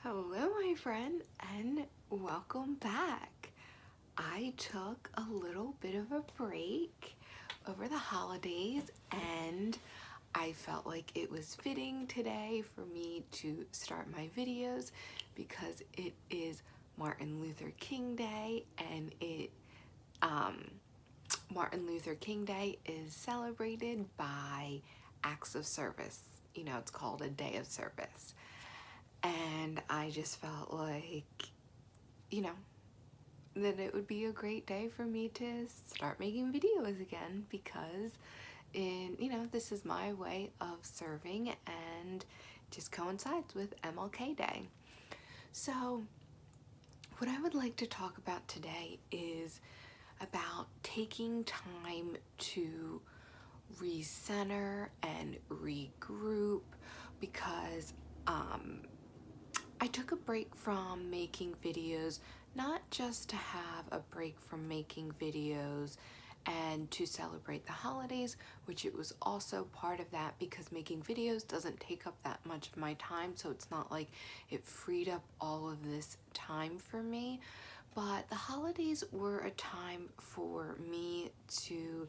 Hello, my friend, and welcome back. I took a little bit of a break over the holidays, and I felt like it was fitting today for me to start my videos because it is Martin Luther King Day, and um, Martin Luther King Day is celebrated by acts of service. It's called a day of service. And I just felt like, you know, that it would be a great day for me to start making videos again because this is my way of serving and just coincides with MLK Day. So, what I would like to talk about today is about taking time to recenter and regroup because I took a break from making videos, not just to have a break from making videos and to celebrate the holidays, which it was also part of that because making videos doesn't take up that much of my time, so it's not like it freed up all of this time for me. But the holidays were a time for me to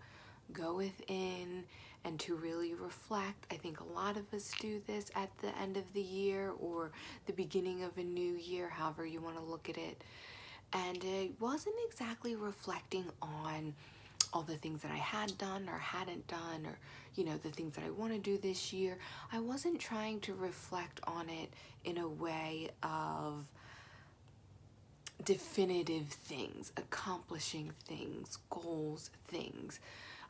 go within and to really reflect. I think a lot of us do this at the end of the year or the beginning of a new year, however you want to look at it. And it wasn't exactly reflecting on all the things that I had done or hadn't done, or the things that I want to do this year. I wasn't trying to reflect on it in a way of definitive things, accomplishing things, goals, things.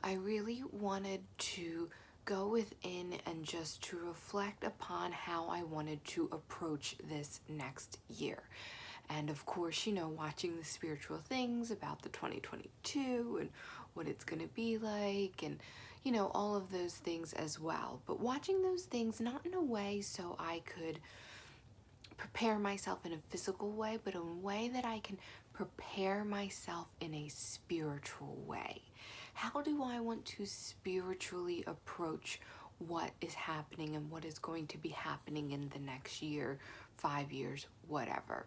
I really wanted to go within and just to reflect upon how I wanted to approach this next year. And of course, watching the spiritual things about the 2022 and what it's going to be like, and all of those things as well. But watching those things not in a way so I could prepare myself in a physical way, but in a way that I can prepare myself in a spiritual way. How do I want to spiritually approach what is happening and what is going to be happening in the next year, 5 years, whatever?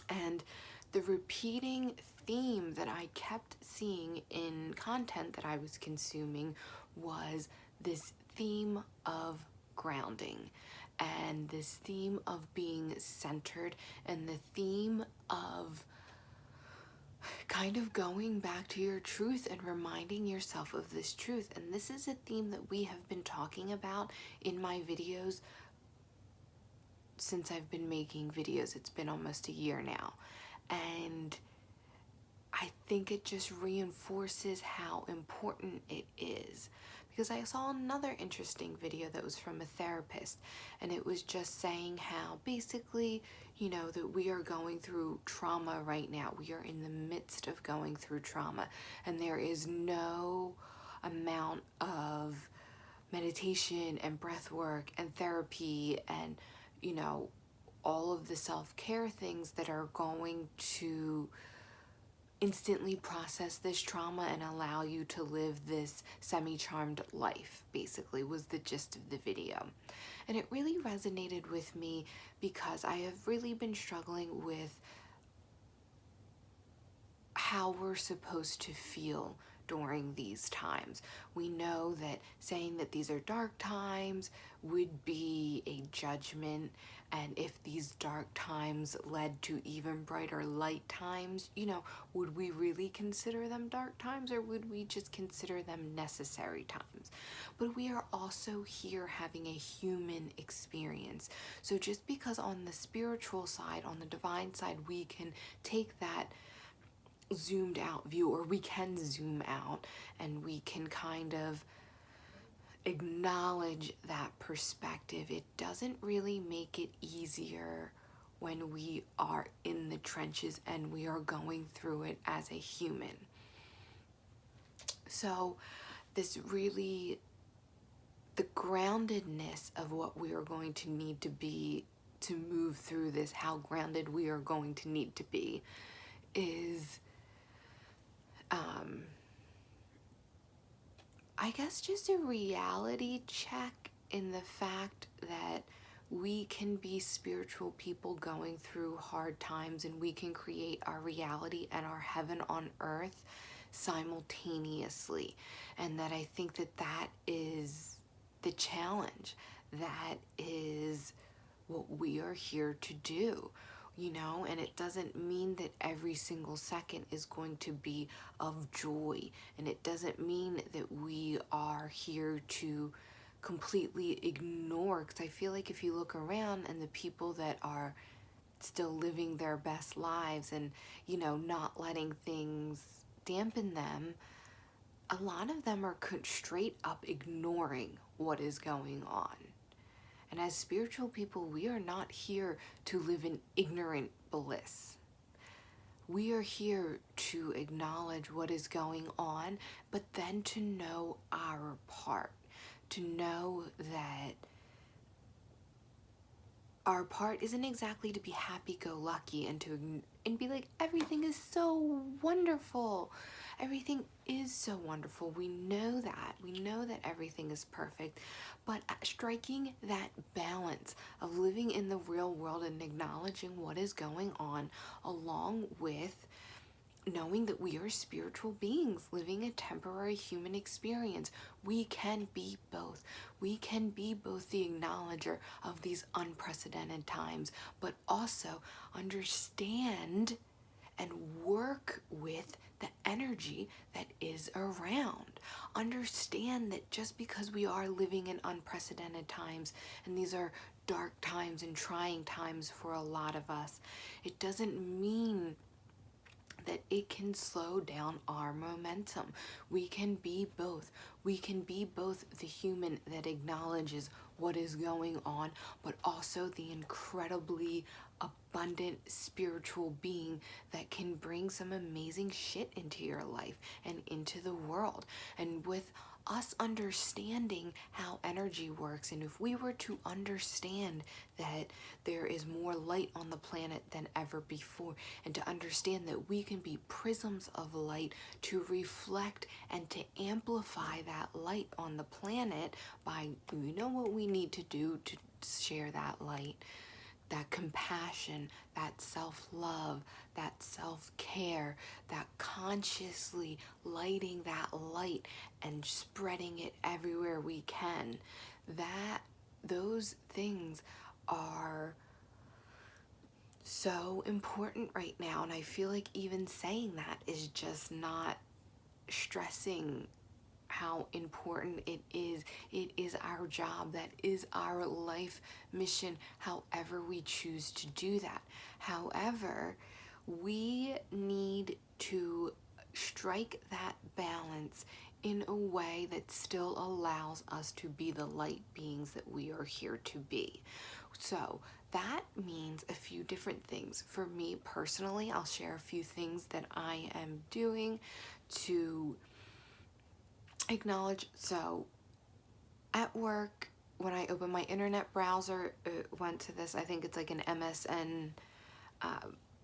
And the repeating theme that I kept seeing in content that I was consuming was this theme of grounding and this theme of being centered and the theme of kind of going back to your truth and reminding yourself of this truth. And this is a theme that we have been talking about in my videos since I've been making videos. It's been almost a year now. And I think it just reinforces how important it is. Because I saw another interesting video that was from a therapist, and it was just saying how basically, that we are going through trauma right now. We are in the midst of going through trauma, and there is no amount of meditation and breath work and therapy and, all of the self-care things that are going to instantly process this trauma and allow you to live this semi-charmed life, basically, was the gist of the video. And it really resonated with me because I have really been struggling with how we're supposed to feel during these times. We know that saying that these are dark times would be a judgment, and if these dark times led to even brighter light times, would we really consider them dark times, or would we just consider them necessary times? But we are also here having a human experience. So just because on the spiritual side, on the divine side, we can take that zoomed out view, or we can zoom out and we can kind of acknowledge that perspective, it doesn't really make it easier when we are in the trenches and we are going through it as a human. So this really, the groundedness of what we are going to need to be to move through this, how grounded we are going to need to be, is I guess just a reality check in the fact that we can be spiritual people going through hard times, and we can create our reality and our heaven on earth simultaneously. And that I think that that is the challenge. That is what we are here to do, you know. And it doesn't mean that every single second is going to be of joy, and it doesn't mean that we are here to completely ignore, because I feel like if you look around and the people that are still living their best lives and, you know, not letting things dampen them, a lot of them are straight up ignoring what is going on. And as spiritual people, we are not here to live in ignorant bliss. We are here to acknowledge what is going on, but then to know our part, to know that our part isn't exactly to be happy-go-lucky and be like, everything is so wonderful. Everything is so wonderful. We know that. We know that everything is perfect. But striking that balance of living in the real world and acknowledging what is going on, along with knowing that we are spiritual beings living a temporary human experience. We can be both. We can be both the acknowledger of these unprecedented times, but also understand and work with the energy that is around. Understand that just because we are living in unprecedented times, and these are dark times and trying times for a lot of us, it doesn't mean that it can slow down our momentum. We can be both. We can be both the human that acknowledges what is going on, but also the incredibly abundant spiritual being that can bring some amazing shit into your life and into the world. And with us understanding how energy works, and if we were to understand that there is more light on the planet than ever before, and to understand that we can be prisms of light to reflect and to amplify that light on the planet by, you know what we need to do to share that light, that compassion, that self-love, that self-care, that consciously lighting that light and spreading it everywhere we can. That those things are so important right now, and I feel like even saying that is just not stressing how important it is. It is our job. That is our life mission, however we choose to do that. However, we need to strike that balance in a way that still allows us to be the light beings that we are here to be. So that means a few different things. For me personally, I'll share a few things that I am doing to acknowledge. So at work, when I open my internet browser, it went to this, I think it's like an MSN,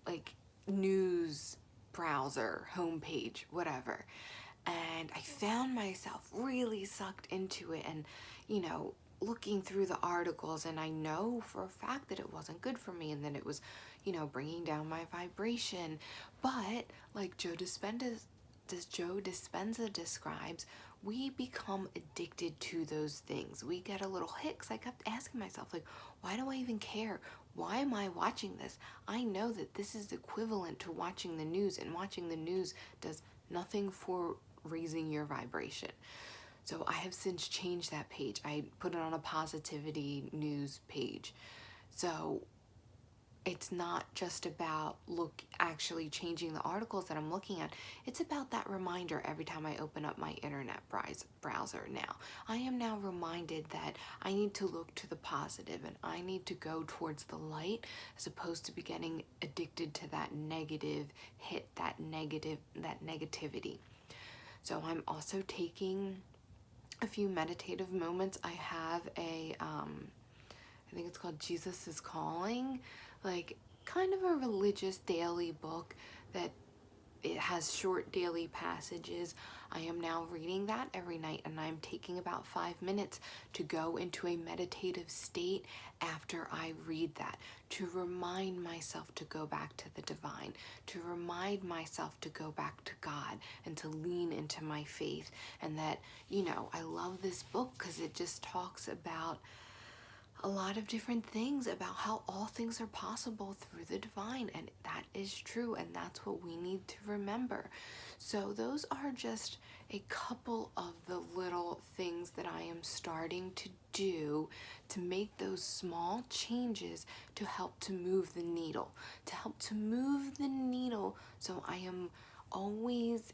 like news browser, homepage, whatever. And I found myself really sucked into it and, you know, looking through the articles, and I know for a fact that it wasn't good for me, and then it was, you know, bringing down my vibration. But like Joe Dispenza describes, we become addicted to those things. We get a little hit, 'cause I kept asking myself, like, why do I even care? Why am I watching this? I know that this is equivalent to watching the news, and watching the news does nothing for raising your vibration. So I have since changed that page. I put it on a positivity news page. So it's not just about actually changing the articles that I'm looking at. It's about that reminder every time I open up my internet browser now. I am now reminded that I need to look to the positive, and I need to go towards the light, as opposed to be getting addicted to that negative hit, that negativity. So I'm also taking a few meditative moments. I have I think it's called Jesus is Calling, like kind of a religious daily book that It has short daily passages. I am now reading that every night, and I'm taking about 5 minutes to go into a meditative state after I read that, to remind myself to go back to the divine, to remind myself to go back to God and to lean into my faith. And that, I love this book because it just talks about a lot of different things about how all things are possible through the divine, and that is true, and that's what we need to remember. So those are just a couple of the little things that I am starting to do to make those small changes to help to move the needle, so I am always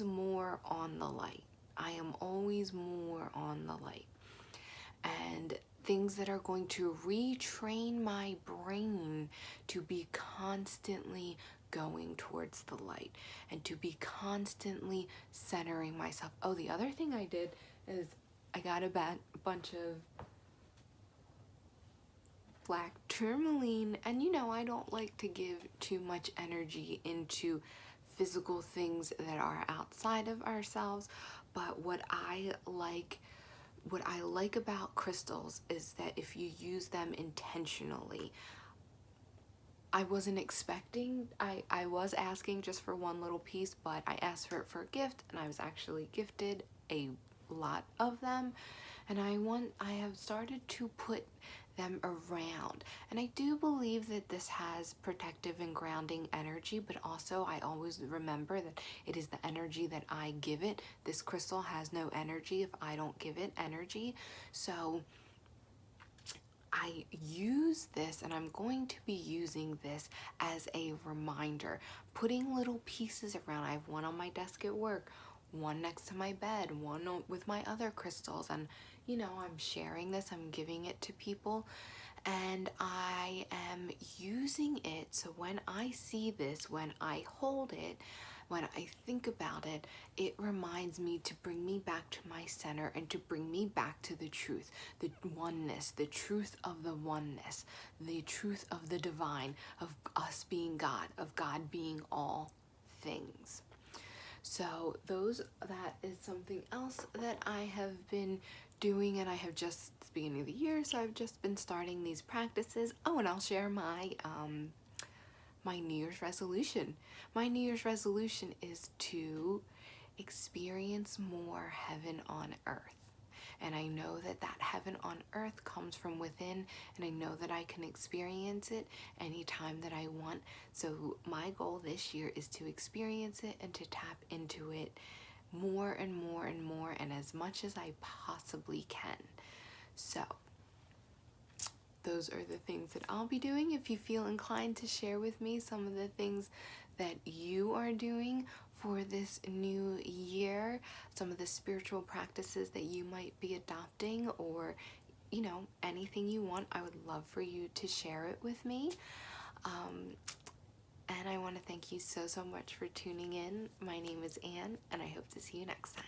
more on the light. I am always more on the light. And things that are going to retrain my brain to be constantly going towards the light and to be constantly centering myself. Oh, the other thing I did is I got a bunch of black tourmaline, and I don't like to give too much energy into physical things that are outside of ourselves, but what I like about crystals is that if you use them intentionally, I wasn't expecting, I was asking just for one little piece, but I asked for it for a gift, and I was actually gifted a lot of them, and I have started to put them around, and I do believe that this has protective and grounding energy, but also I always remember that it is the energy that I give it. This crystal has no energy if I don't give it energy, so I use this, and I'm going to be using this as a reminder, putting little pieces around. I have one on my desk at work, one next to my bed, one with my other crystals, and I'm sharing this, I'm giving it to people, and I am using it. So when I see this, when I hold it, when I think about it, it reminds me to bring me back to my center and to bring me back to the truth, the oneness, the truth of the oneness, the truth of the divine, of us being God, of God being all things. So that is something else that I have been doing, and I have just, it's the beginning of the year, so I've just been starting these practices. Oh, and I'll share my New Year's resolution. My New Year's resolution is to experience more heaven on earth. And I know that heaven on earth comes from within, and I know that I can experience it anytime that I want. So my goal this year is to experience it and to tap into it more and more and more, and as much as I possibly can. So those are the things that I'll be doing. If you feel inclined to share with me some of the things that you are doing for this new year, some of the spiritual practices that you might be adopting, or anything you want, I would love for you to share it with me. And I want to thank you so much for tuning in. My name is Anne, and I hope to see you next time.